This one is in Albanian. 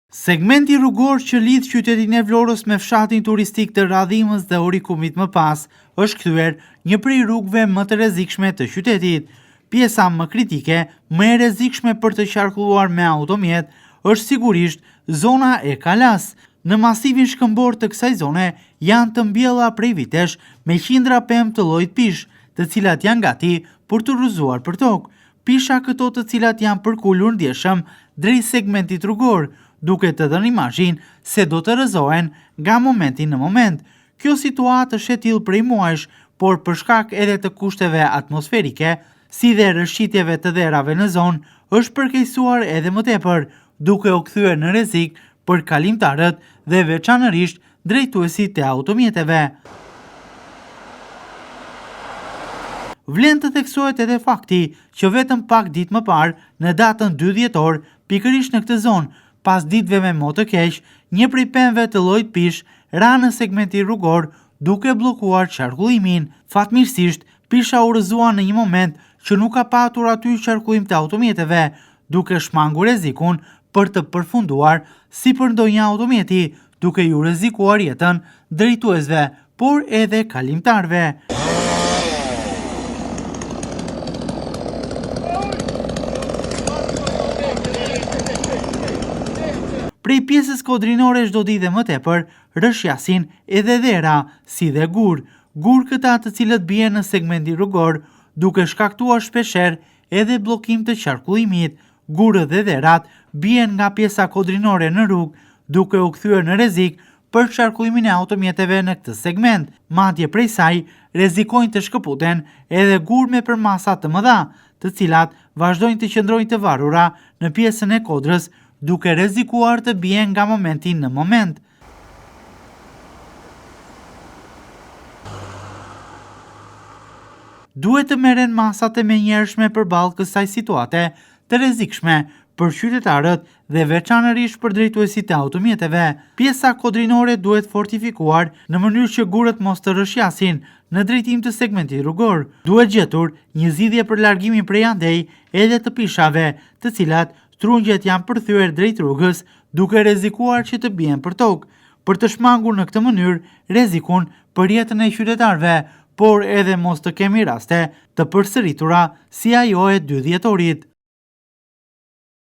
Segmenti rrugor që lidh qytetin e Vlorës me fshatin turistik të Radhimës dhe Orikumit më pas, është kthyer një prej rrugëve më të rrezikshme të qytetit. Pjesa më kritike, më e rrezikshme për të qarkulluar me automjet, është sigurisht zona e Kalas. Në masivin shkëmbor të kësaj zone janë të mbjella prej vitesh me qindra pemë të llojit pish, të cilat janë gati për të rrëzuar për tokë. Pisha këto të cilat janë përkulur ndjeshëm drejt segmentit rrugor, duke të dhënë imazhin se do të rrëzohen nga momenti në moment. Kjo situatë është e tillë prej muajsh, por për shkak edhe të kushteve atmosferike, si dhe rrëshqitjeve të dherave në zonë, është përkeqësuar edhe më tepër, duke u kthyer në rrezik për kalimtarët dhe veçanërisht drejtuesit e automjeteve. Vlen të theksohet edhe fakti që vetëm pak ditë më parë, në datën 2 dhjetor, pikërisht në këtë zonë, pas ditëve me mo të keq, një prej pemëve të llojit pish ra në segmentin rrugor duke bllokuar qarkullimin. Fatmirësisht, pisha u rrëzua në një moment që nuk ka patur aty qarkullim të automjeteve, duke shmangur rrezikun për të përfunduar sipër ndonjë automjeti, duke ju rrezikuar jetën drejtuesve, por edhe kalimtarëve. Prej pjesës kodrinore çdo ditë më tepër rrshjasin edhe dhera, si dhe gur këta të cilët bien në segmentin rrugor, duke shkaktuar shpeshherë edhe bllokim të qarkullimit. Gurët dhe dherat bien nga pjesa kodrinore në rrugë, duke u kthyer në rrezik për qarkullimin e automjeteve në këtë segment. Madje prej saj rrezikojnë të shkëputen edhe gur me përmasa të mëdha, të cilat vazhdojnë të qëndrojnë të varura në pjesën e kodrës, duke rrezikuar të bien nga momenti në moment. Duhet të merren masat e menjëhershme përballë kësaj situate të rrezikshme për qytetarët dhe veçanërisht për drejtuesit e automjeteve. Pjesa kodrinore duhet fortifikuar në mënyrë që gurët mos të rrshjasin në drejtim të segmentit rrugor. Duhet gjetur një zgjidhje për largimin prej andej edhe të pishave, të cilat trungjet janë përthyer drejt rrugës, duke rrezikuar që të bien për tokë, për të shmangur në këtë mënyrë rrezikun për jetën e qytetarëve, por edhe mos të kemi raste të përsëritura si ajo e 2 dhjetorit.